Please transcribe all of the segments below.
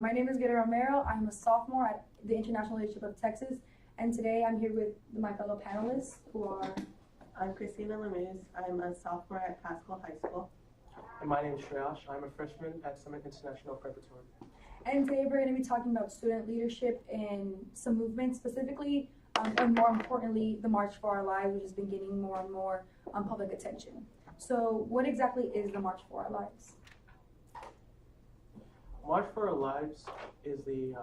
My name is Guerra Romero. I'm a sophomore at the International Leadership of Texas, and today I'm here with my fellow panelists who are. I'm Christina Lemuse. I'm a sophomore at Pascal High School. And my name is Shreyash. I'm a freshman at Summit International Preparatory. And today we're going to be talking about student leadership in some movements specifically, and more importantly, the March for Our Lives, which has been getting more and more public attention. So what exactly is the March for Our Lives? March for Our Lives is the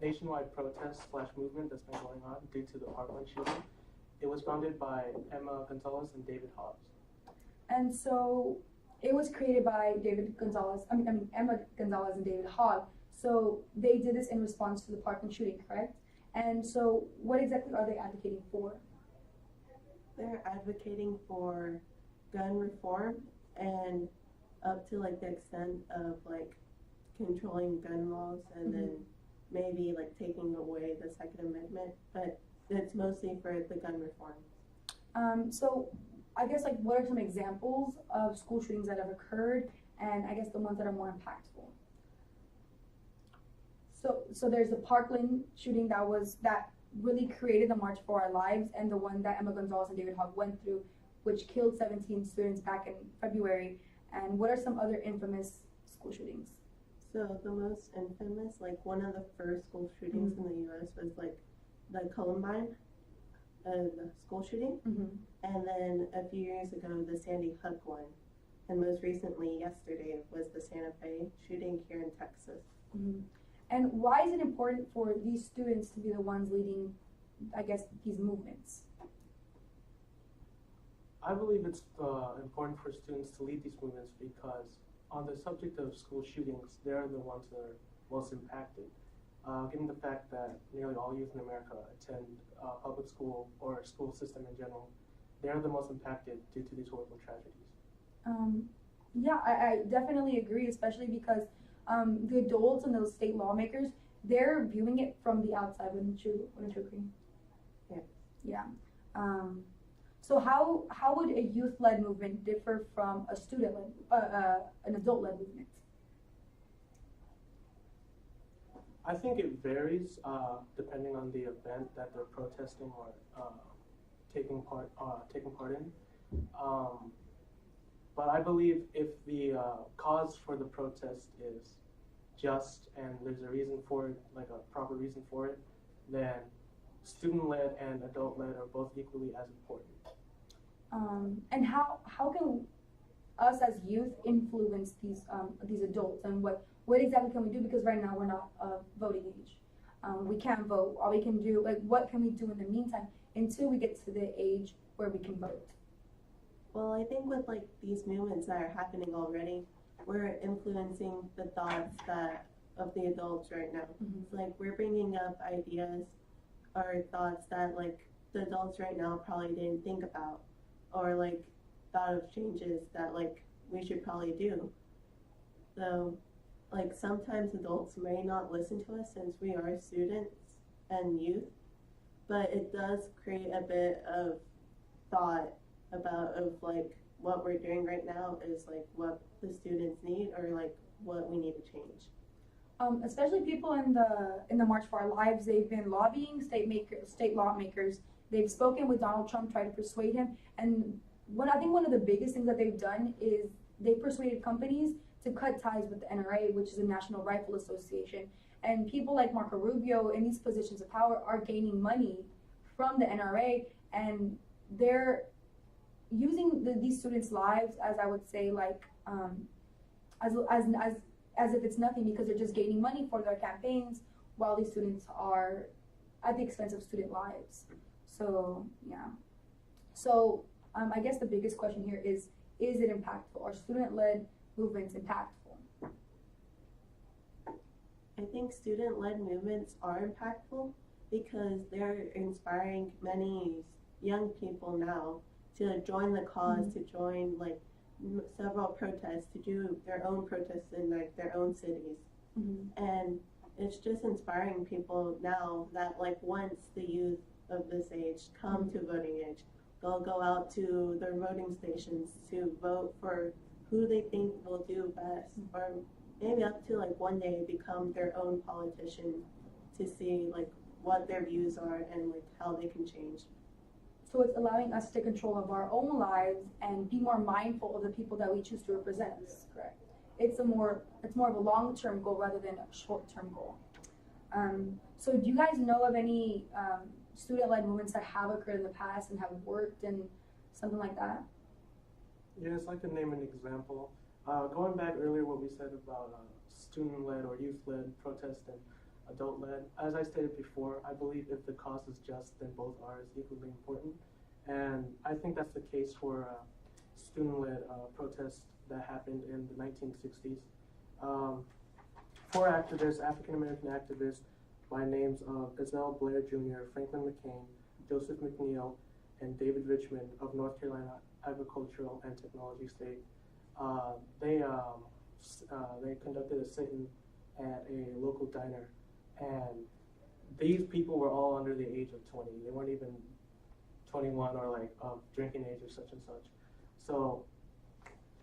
nationwide protest / movement that's been going on due to the Parkland shooting. It was founded by Emma Gonzalez and David Hobbs. And so it was created by Emma Gonzalez and David Hogg. So they did this in response to the Parkland shooting, correct? And so what exactly are they advocating for? They're advocating for gun reform and up to like the extent of like controlling gun laws and then maybe like taking away the Second Amendment, but it's mostly for the gun reform. So I guess like what are some examples of school shootings that have occurred, and I guess the ones that are more impactful? So there's the Parkland shooting that really created the March for Our Lives, and the one that Emma Gonzalez and David Hogg went through, which killed 17 students back in February. And what are some other infamous school shootings? So the most infamous, like one of the first school shootings in the U.S. was like the Columbine the school shooting, and then a few years ago the Sandy Hook one, and most recently yesterday was the Santa Fe shooting here in Texas. And why is it important for these students to be the ones leading, I guess, these movements? I believe it's important for students to lead these movements because on the subject of school shootings, they're the ones that are most impacted. Given the fact that nearly all youth in America attend public school or school system in general, they're the most impacted due to these horrible tragedies. Yeah, I definitely agree, especially because the adults and those state lawmakers, they're viewing it from the outside. Wouldn't you agree? Yeah. So how would a youth-led movement differ from a student-led, an adult-led movement? I think it varies depending on the event that they're protesting or taking part in. But I believe if the cause for the protest is just and there's a reason for it, like a proper reason for it, then student-led and adult-led are both equally as important. And how can us as youth influence these adults, and what exactly can we do? Because right now we're not voting age. We can't vote. All we can do, like, what can we do in the meantime until we get to the age where we can vote? Well, I think with like these movements that are happening already, we're influencing the thoughts of the adults right now. It's like we're bringing up ideas or thoughts that like the adults right now probably didn't think about, or like thought of changes that like we should probably do. So like sometimes adults may not listen to us since we are students and youth, but it does create a bit of thought of like what we're doing right now is like what the students need or like what we need to change. Especially people in the March for Our Lives, they've been lobbying state lawmakers. They've spoken with Donald Trump, trying to persuade him. And I think one of the biggest things that they've done is they persuaded companies to cut ties with the NRA, which is the National Rifle Association. And people like Marco Rubio in these positions of power are gaining money from the NRA, and they're using these students' lives, as I would say, like as if it's nothing, because they're just gaining money for their campaigns while these students are at the expense of student lives. So yeah. So I guess the biggest question here is it impactful? Are student-led movements impactful? I think student-led movements are impactful because they're inspiring many young people now to join the cause, to join like several protests, to do their own protests in like their own cities. And it's just inspiring people now that like once the youth of this age come to voting age, they'll go out to their voting stations to vote for who they think will do best or maybe up to like one day become their own politician to see like what their views are and like how they can change. So it's allowing us to take control of our own lives and be more mindful of the people that we choose to represent us. Correct. It's more of a long-term goal rather than a short-term goal. So do you guys know of any student-led movements that have occurred in the past and have worked and something like that? Yes, I can name an example. Going back earlier, what we said about student-led or youth-led protest and adult-led, as I stated before, I believe if the cause is just, then both are equally important. And I think that's the case for student-led protests that happened in the 1960s. Four activists, African-American activists, by names of Gazelle Blair Jr., Franklin McCain, Joseph McNeil, and David Richmond of North Carolina Agricultural and Technology State. They conducted a sit-in at a local diner, and these people were all under the age of 20. They weren't even 21 or like drinking age or such and such. So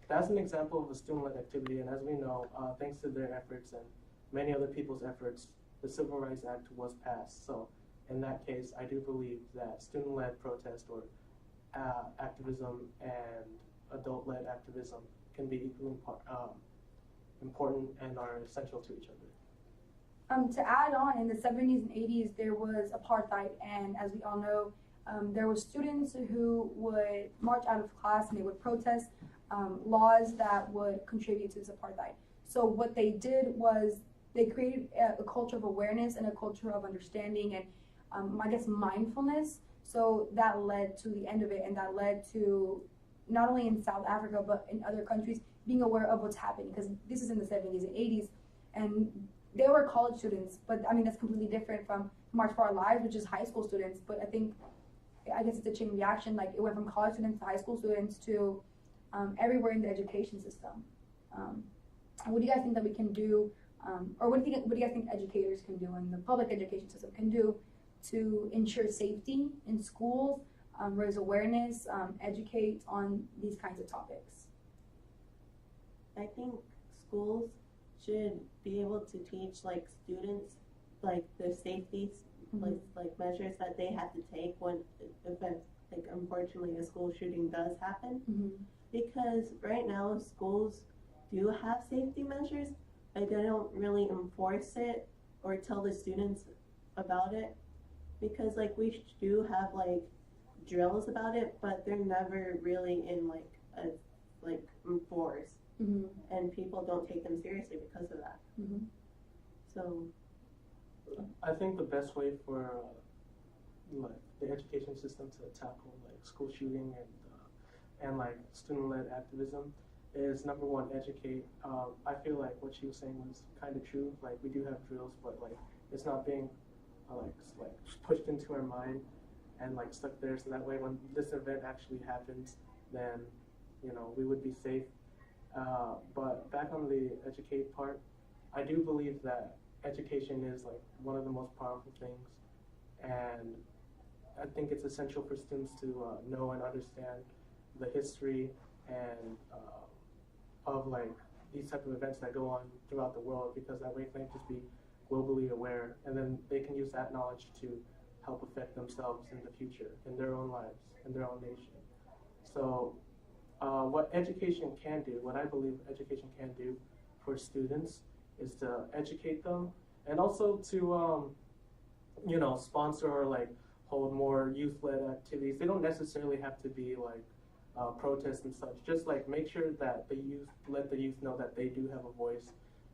that's an example of a student-led activity, and as we know, thanks to their efforts and many other people's efforts, the Civil Rights Act was passed. So in that case, I do believe that student-led protest or activism and adult-led activism can be equally important and are essential to each other. To add on, in the 70s and 80s, there was apartheid, and as we all know, there were students who would march out of class and they would protest laws that would contribute to this apartheid. So what they did was they created a culture of awareness and a culture of understanding and I guess mindfulness. So that led to the end of it, and that led to not only in South Africa but in other countries being aware of what's happening, because this is in the 70s and 80s, and they were college students, but I mean that's completely different from March for Our Lives, which is high school students. But I guess it's a chain reaction. Like it went from college students to high school students to everywhere in the education system. What do you guys think that we can do, or what do you guys think educators can do and the public education system can do to ensure safety in schools, raise awareness, educate on these kinds of topics? I think schools should be able to teach like students like the safety like measures that they have to take when events like unfortunately a school shooting does happen. Because right now schools do have safety measures, but they don't really enforce it or tell the students about it, because like we do have like drills about it, but they're never really in like enforced. And people don't take them seriously because of that. So I think the best way for like the education system to tackle like school shooting and like student-led activism is, number one, educate. I feel like what she was saying was kind of true. Like we do have drills, but like it's not being like pushed into our mind and like stuck there, so that way when this event actually happens, then we would be safe. But back on the educate part, I do believe that education is like one of the most powerful things, and I think it's essential for students to know and understand the history and of like these type of events that go on throughout the world, because that way they can just be globally aware, and then they can use that knowledge to help affect themselves in the future, in their own lives, in their own nation. So what education can do, what I believe education can do for students, is to educate them, and also to sponsor or like hold more youth-led activities. They don't necessarily have to be like protests and such. Just like make sure that let the youth know that they do have a voice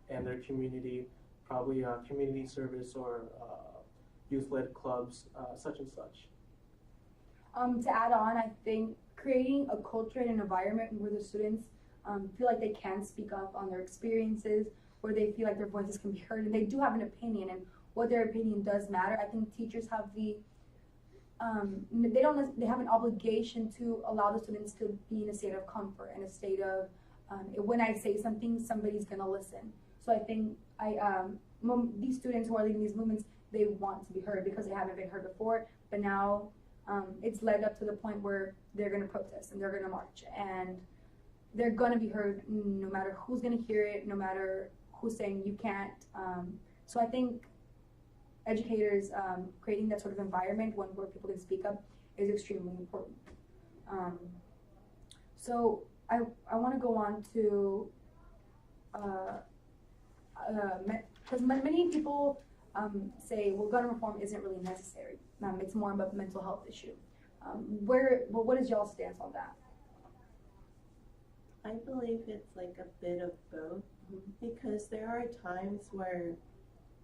in their community, probably community service or youth-led clubs, such and such. To add on, I think creating a culture and an environment where the students feel like they can speak up on their experiences, where they feel like their voices can be heard and they do have an opinion and what their opinion does matter. I think teachers have they have an obligation to allow the students to be in a state of comfort and a state of when I say something, somebody's gonna listen. So I think these students who are leading these movements, they want to be heard because they haven't been heard before, but now it's led up to the point where they're going to protest and they're going to march, and they're going to be heard no matter who's going to hear it, no matter who's saying you can't. So I think educators creating that sort of environment where people can speak up is extremely important. So I want to go on to because many people say, well, gun reform isn't really necessary. It's more about a mental health issue. What is y'all's stance on that? I believe it's like a bit of both, because there are times where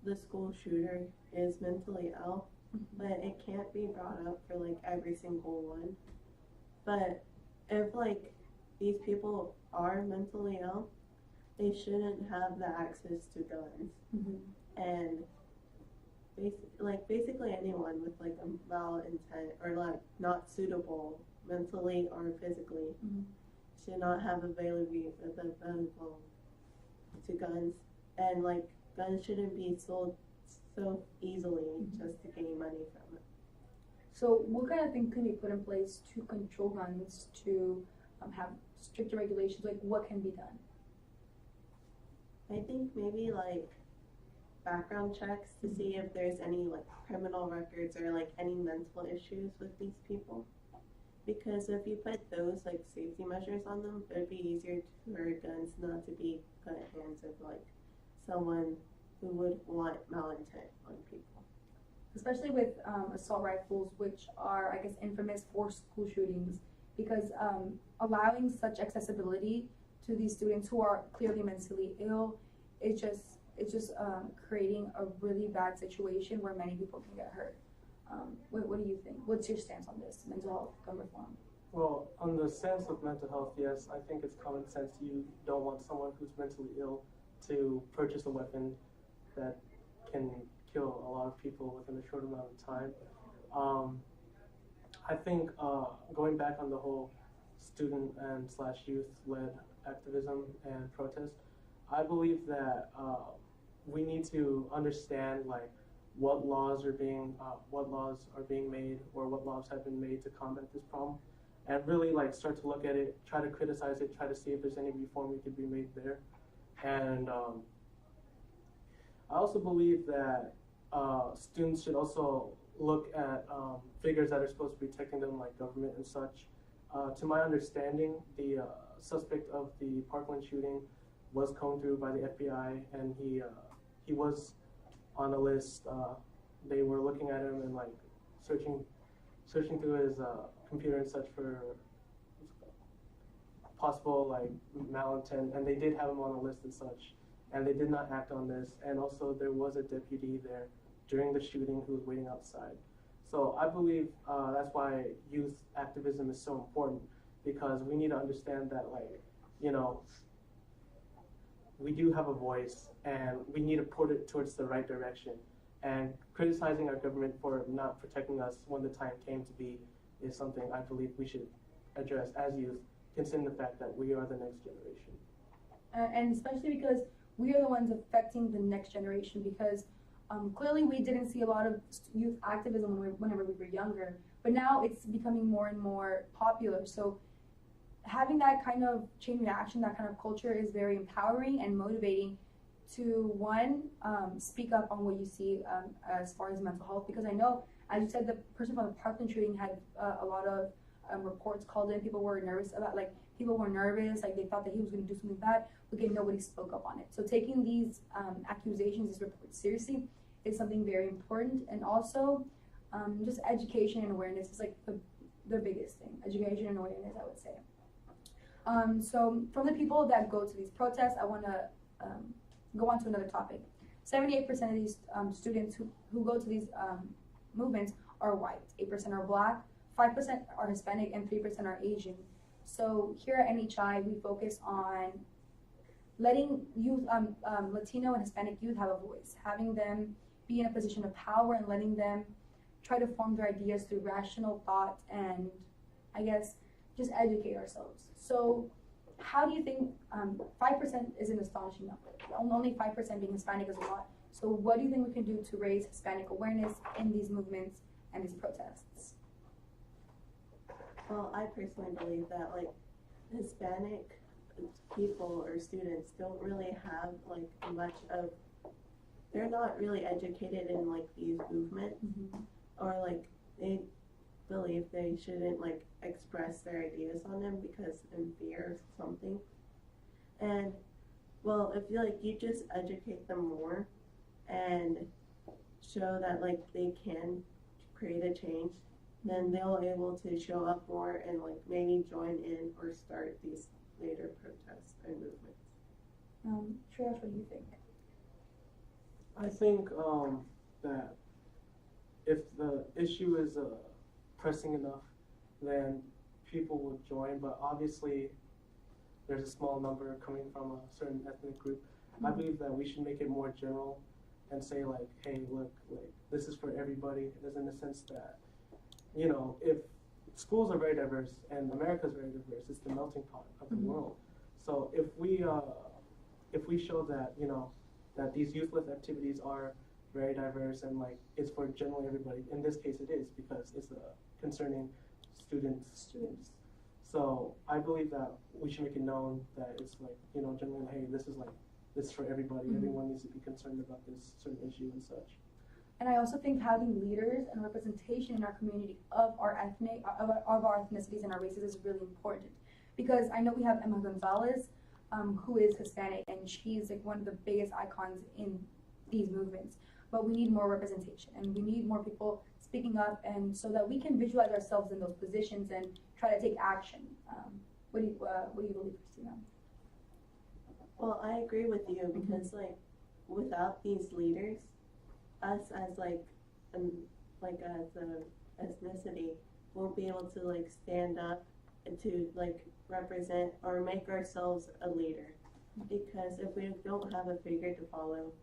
the school shooter is mentally ill, but it can't be brought up for like every single one. But if like these people are mentally ill, they shouldn't have the access to guns. And basically anyone with like a malintent or like not suitable mentally or physically should not have availability to guns, and like guns shouldn't be sold so easily just to gain money from it. So what kind of things can be put in place to control guns, to have stricter regulations? Like what can be done? I think maybe like background checks to see if there's any like criminal records or like any mental issues with these people. Because if you put those like safety measures on them, it would be easier for guns not to be put in hands of like someone who would want malintent on people. Especially with assault rifles, which are, I guess, infamous for school shootings, because allowing such accessibility to these students who are clearly mentally ill, it's just creating a really bad situation where many people can get hurt. What do you think? What's your stance on this, mental health gun reform? Well, on the sense of mental health, yes, I think it's common sense. You don't want someone who's mentally ill to purchase a weapon that can kill a lot of people within a short amount of time. I think going back on the whole student and / youth-led activism and protest, I believe that we need to understand like what laws are being made, or what laws have been made to combat this problem, and really like start to look at it, try to criticize it, try to see if there's any reform we could be made there. And I also believe that students should also look at figures that are supposed to be protecting them, like government and such. To my understanding, the suspect of the Parkland shooting was combed through by the FBI, and he was on a list. They were looking at him and like searching through his computer and such for possible like malintent, and they did have him on a list and such, and they did not act on this. And also there was a deputy there during the shooting who was waiting outside. So I believe that's why youth activism is so important, because we need to understand that, like, you know, we do have a voice and we need to put it towards the right direction. And criticizing our government for not protecting us when the time came to be is something I believe we should address as youth, considering the fact that we are the next generation. And especially because we are the ones affecting the next generation, because clearly we didn't see a lot of youth activism whenever we were younger, but now it's becoming more and more popular. So having that kind of chain reaction, that kind of culture is very empowering and motivating to, one, speak up on what you see as far as mental health, because I know, as you said, the person from the Parkland shooting had a lot of reports called in. People were nervous, like they thought that he was going to do something bad, but again, nobody spoke up on it. So taking these accusations, these reports seriously is something very important. And also just education and awareness is like the biggest thing. Education and awareness, I would say. So from the people that go to these protests, I want to go on to another topic. 78% of these students who go to these movements are white, 8% are black, 5% are Hispanic, and 3% are Asian. So here at NHI, we focus on letting youth, Latino and Hispanic youth have a voice, having them be in a position of power and letting them try to form their ideas through rational thought and, I guess, just educate ourselves. So how do you think 5% is an astonishing number? Only 5% being Hispanic is a lot. So what do you think we can do to raise Hispanic awareness in these movements and these protests? Well, I personally believe that like Hispanic people or students don't really have like much of, they're not really educated in like these movements, or like they believe they shouldn't like express their ideas on them because in fear of something. And well, I feel like you just educate them more and show that like they can create a change, then they'll able to show up more and like maybe join in or start these later protests and movements. Triage, what do you think? I think that if the issue is pressing enough, then people will join, but obviously there's a small number coming from a certain ethnic group. I believe that we should make it more general and say like, hey, look, like this is for everybody, as in the sense that, you know, if schools are very diverse and America is very diverse, it's the melting pot of the world. So if we show that, you know, that these youth-led activities are very diverse and like it's for generally everybody, in this case it is because it's concerning students. So I believe that we should make it known that it's like, you know, generally, hey, this is for everybody. Everyone needs to be concerned about this certain issue and such. And I also think having leaders and representation in our community of our ethnicities and our races is really important. Because I know we have Emma Gonzalez, who is Hispanic, and she's like one of the biggest icons in these movements. But we need more representation, and we need more people speaking up, and so that we can visualize ourselves in those positions and try to take action. What do you believe, Christina? Well, I agree with you because like without these leaders, us as like as an ethnicity won't be able to like stand up and to like represent or make ourselves a leader. Because if we don't have a figure to follow,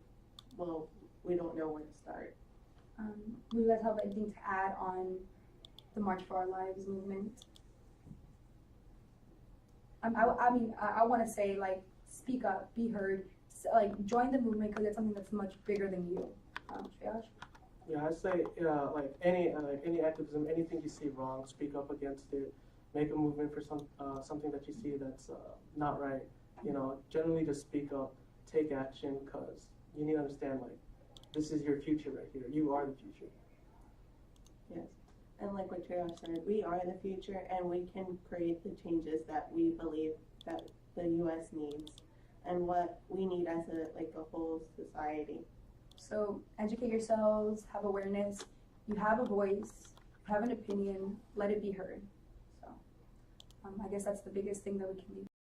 well, we don't know where to start. Do you guys have anything to add on the March for Our Lives movement? I want to say, like, speak up, be heard, like, join the movement because it's something that's much bigger than you. Triage? Yeah, I'd say like any activism, anything you see wrong, speak up against it. Make a movement for something that you see that's not right. You know, generally just speak up, take action, because you need to understand, like, this is your future right here. You are the future. Yes. And like what Triage said, we are the future and we can create the changes that we believe that the U.S. needs and what we need as a whole society. So educate yourselves, have awareness, you have a voice, you have an opinion, let it be heard. So I guess that's the biggest thing that we can leave